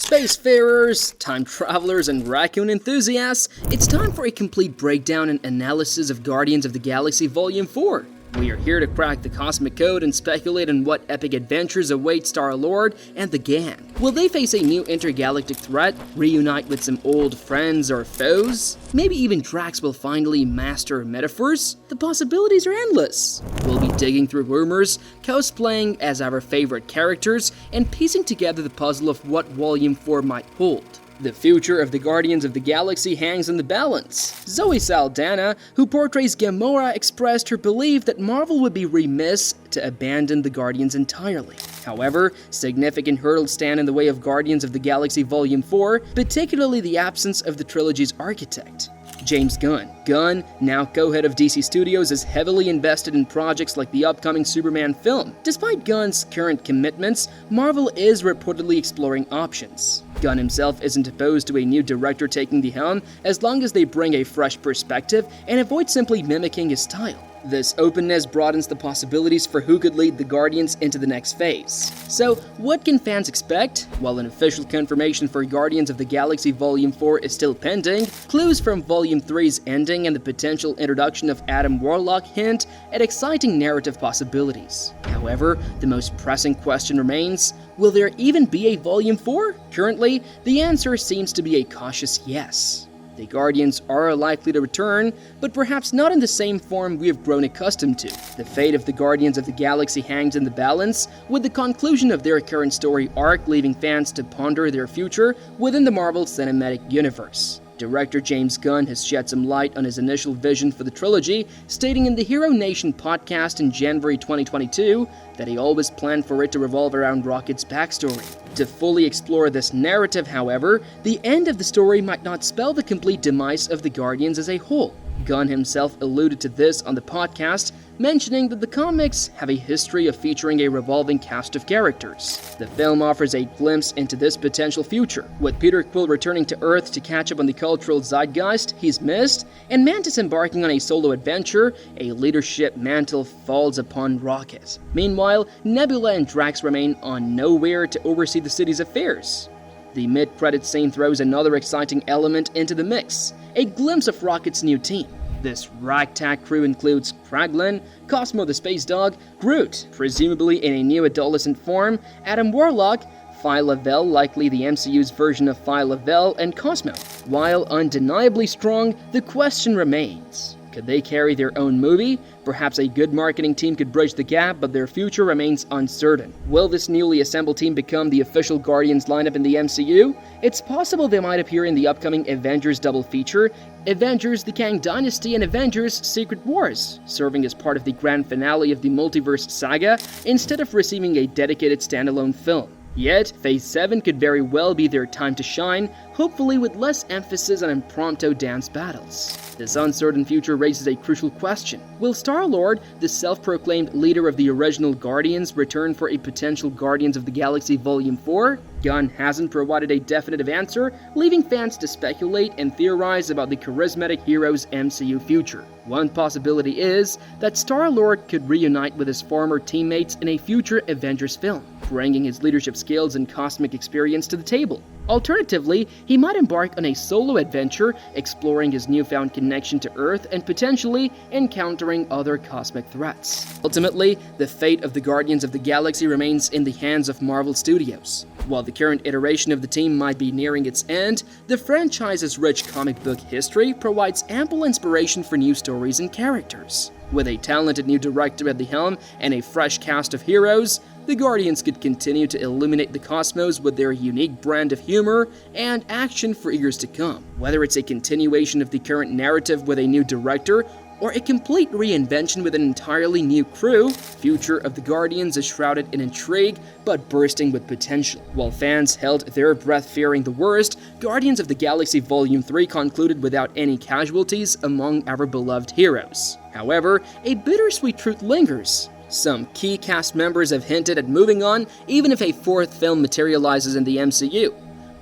Spacefarers, time travelers, and raccoon enthusiasts, it's time for a complete breakdown and analysis of Guardians of the Galaxy Volume 4. We are here to crack the cosmic code and speculate on what epic adventures await Star-Lord and the gang. Will they face a new intergalactic threat, reunite with some old friends or foes? Maybe even Drax will finally master metaphors? The possibilities are endless. We'll be digging through rumors, cosplaying as our favorite characters, and piecing together the puzzle of what Volume 4 might hold. The future of the Guardians of the Galaxy hangs in the balance. Zoe Saldana, who portrays Gamora, expressed her belief that Marvel would be remiss to abandon the Guardians entirely. However, significant hurdles stand in the way of Guardians of the Galaxy Volume 4, particularly the absence of the trilogy's architect, James Gunn. Gunn, now co-head of DC Studios, is heavily invested in projects like the upcoming Superman film. Despite Gunn's current commitments, Marvel is reportedly exploring options. Gunn himself isn't opposed to a new director taking the helm as long as they bring a fresh perspective and avoid simply mimicking his style. This openness broadens the possibilities for who could lead the Guardians into the next phase. So, what can fans expect? While an official confirmation for Guardians of the Galaxy Volume 4 is still pending, clues from Volume 3's ending and the potential introduction of Adam Warlock hint at exciting narrative possibilities. However, the most pressing question remains, will there even be a Volume 4? Currently, the answer seems to be a cautious yes. The Guardians are likely to return, but perhaps not in the same form we have grown accustomed to. The fate of the Guardians of the Galaxy hangs in the balance, with the conclusion of their current story arc leaving fans to ponder their future within the Marvel Cinematic Universe. Director James Gunn has shed some light on his initial vision for the trilogy, stating in the Hero Nation podcast in January 2022 that he always planned for it to revolve around Rocket's backstory. To fully explore this narrative, however, the end of the story might not spell the complete demise of the Guardians as a whole. Gunn himself alluded to this on the podcast, mentioning that the comics have a history of featuring a revolving cast of characters. The film offers a glimpse into this potential future, with Peter Quill returning to Earth to catch up on the cultural zeitgeist he's missed, and Mantis embarking on a solo adventure. A leadership mantle falls upon Rocket. Meanwhile, Nebula and Drax remain on nowhere to oversee the city's affairs. The mid-credits scene throws another exciting element into the mix, a glimpse of Rocket's new team. This ragtag crew includes Kraglin, Cosmo the Space Dog, Groot, presumably in a new adolescent form, Adam Warlock, Phyla-Vell, likely the MCU's version of Phyla-Vell, and Cosmo. While undeniably strong, the question remains. Could they carry their own movie? Perhaps a good marketing team could bridge the gap, but their future remains uncertain. Will this newly assembled team become the official Guardians lineup in the MCU? It's possible they might appear in the upcoming Avengers double feature, Avengers The Kang Dynasty and Avengers Secret Wars, serving as part of the grand finale of the multiverse saga instead of receiving a dedicated standalone film. Yet, Phase 7 could very well be their time to shine, hopefully with less emphasis on impromptu dance battles. This uncertain future raises a crucial question. Will Star-Lord, the self-proclaimed leader of the original Guardians, return for a potential Guardians of the Galaxy Volume 4? Gunn hasn't provided a definitive answer, leaving fans to speculate and theorize about the charismatic hero's MCU future. One possibility is that Star-Lord could reunite with his former teammates in a future Avengers film, bringing his leadership skills and cosmic experience to the table. Alternatively, he might embark on a solo adventure, exploring his newfound connection to Earth and potentially encountering other cosmic threats. Ultimately, the fate of the Guardians of the Galaxy remains in the hands of Marvel Studios. While the current iteration of the team might be nearing its end, the franchise's rich comic book history provides ample inspiration for new stories and characters. With a talented new director at the helm and a fresh cast of heroes, the Guardians could continue to illuminate the cosmos with their unique brand of humor and action for years to come. Whether it's a continuation of the current narrative with a new director, or a complete reinvention with an entirely new crew, future of the Guardians is shrouded in intrigue but bursting with potential. While fans held their breath fearing the worst, Guardians of the Galaxy Volume 3 concluded without any casualties among our beloved heroes. However, a bittersweet truth lingers. Some key cast members have hinted at moving on even if a fourth film materializes in the MCU.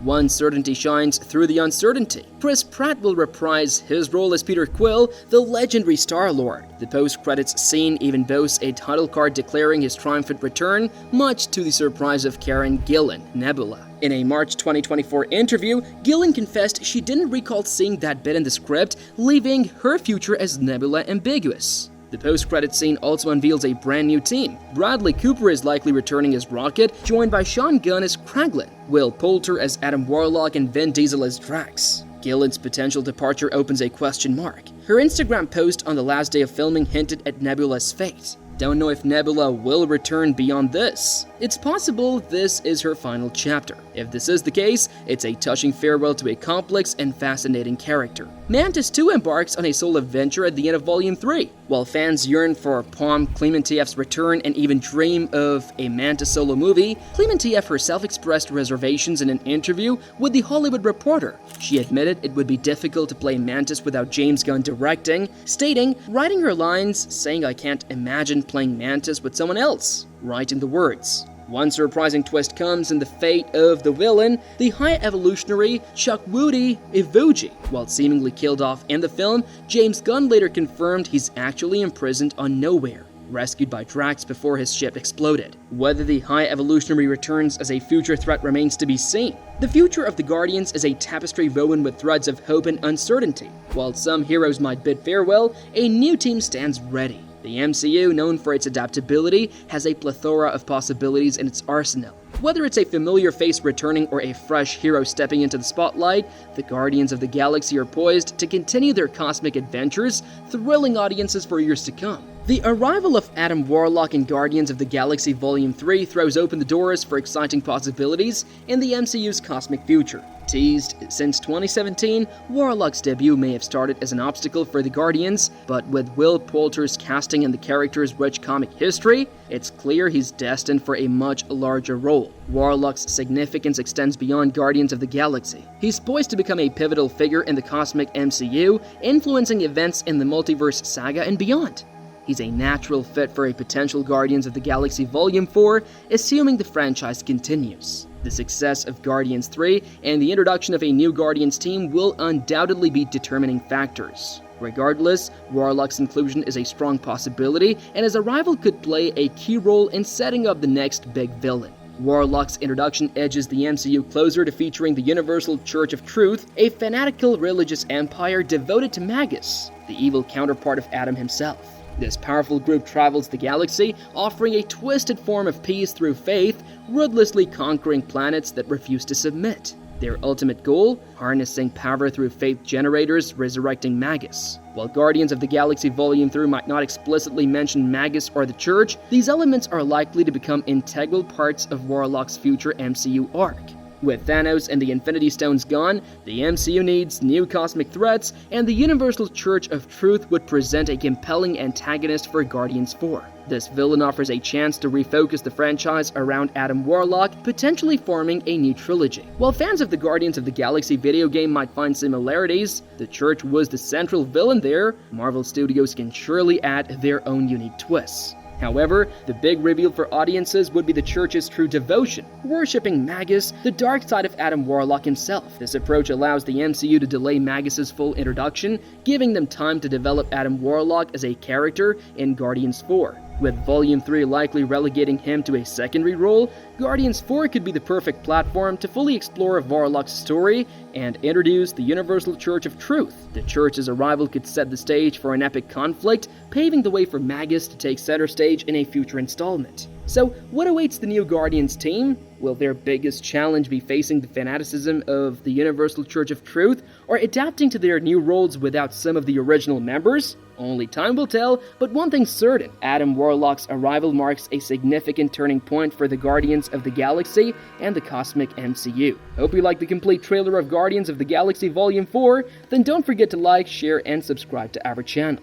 One certainty shines through the uncertainty. Chris Pratt will reprise his role as Peter Quill, the legendary Star-Lord. The post-credits scene even boasts a title card declaring his triumphant return, much to the surprise of Karen Gillan, Nebula. In a March 2024 interview, Gillan confessed she didn't recall seeing that bit in the script, leaving her future as Nebula ambiguous. The post-credit scene also unveils a brand new team. Bradley Cooper is likely returning as Rocket, joined by Sean Gunn as Kraglin, Will Poulter as Adam Warlock, and Vin Diesel as Drax. Gillan's potential departure opens a question mark. Her Instagram post on the last day of filming hinted at Nebula's fate. Don't know if Nebula will return beyond this. It's possible this is her final chapter. If this is the case, it's a touching farewell to a complex and fascinating character. Mantis 2 embarks on a solo adventure at the end of Volume 3. While fans yearn for Pom Klementieff's return and even dream of a Mantis solo movie, Klementieff herself expressed reservations in an interview with The Hollywood Reporter. She admitted it would be difficult to play Mantis without James Gunn directing, stating, "Writing her lines, saying I can't imagine playing Mantis with someone else," writing the words. One surprising twist comes in the fate of the villain, the High Evolutionary Chukwudi Iwuji. While seemingly killed off in the film, James Gunn later confirmed he's actually imprisoned on Nowhere, rescued by Drax before his ship exploded. Whether the High Evolutionary returns as a future threat remains to be seen. The future of the Guardians is a tapestry woven with threads of hope and uncertainty. While some heroes might bid farewell, a new team stands ready. The MCU, known for its adaptability, has a plethora of possibilities in its arsenal. Whether it's a familiar face returning or a fresh hero stepping into the spotlight, the Guardians of the Galaxy are poised to continue their cosmic adventures, thrilling audiences for years to come. The arrival of Adam Warlock in Guardians of the Galaxy Volume 3 throws open the doors for exciting possibilities in the MCU's cosmic future. Teased since 2017, Warlock's debut may have started as an obstacle for the Guardians, but with Will Poulter's casting and the character's rich comic history, it's clear he's destined for a much larger role. Warlock's significance extends beyond Guardians of the Galaxy. He's poised to become a pivotal figure in the cosmic MCU, influencing events in the multiverse saga and beyond. He's a natural fit for a potential Guardians of the Galaxy Volume 4, assuming the franchise continues. The success of Guardians 3 and the introduction of a new Guardians team will undoubtedly be determining factors. Regardless, Warlock's inclusion is a strong possibility, and his arrival could play a key role in setting up the next big villain. Warlock's introduction edges the MCU closer to featuring the Universal Church of Truth, a fanatical religious empire devoted to Magus, the evil counterpart of Adam himself. This powerful group travels the galaxy, offering a twisted form of peace through faith, ruthlessly conquering planets that refuse to submit. Their ultimate goal? Harnessing power through faith generators, resurrecting Magus. While Guardians of the Galaxy Volume 3 might not explicitly mention Magus or the Church, these elements are likely to become integral parts of Warlock's future MCU arc. With Thanos and the Infinity Stones gone, the MCU needs new cosmic threats, and the Universal Church of Truth would present a compelling antagonist for Guardians 4. This villain offers a chance to refocus the franchise around Adam Warlock, potentially forming a new trilogy. While fans of the Guardians of the Galaxy video game might find similarities, the Church was the central villain there. Marvel Studios can surely add their own unique twists. However, the big reveal for audiences would be the Church's true devotion, worshipping Magus, the dark side of Adam Warlock himself. This approach allows the MCU to delay Magus's full introduction, giving them time to develop Adam Warlock as a character in Guardians 4. With Volume 3 likely relegating him to a secondary role, Guardians 4 could be the perfect platform to fully explore Warlock's story and introduce the Universal Church of Truth. The Church's arrival could set the stage for an epic conflict, paving the way for Magus to take center stage in a future installment. So, what awaits the new Guardians team? Will their biggest challenge be facing the fanaticism of the Universal Church of Truth, or adapting to their new roles without some of the original members? Only time will tell, but one thing's certain: Adam Warlock's arrival marks a significant turning point for the Guardians of the Galaxy and the cosmic MCU. Hope you liked the complete trailer of Guardians of the Galaxy Volume 4, then don't forget to like, share, and subscribe to our channel.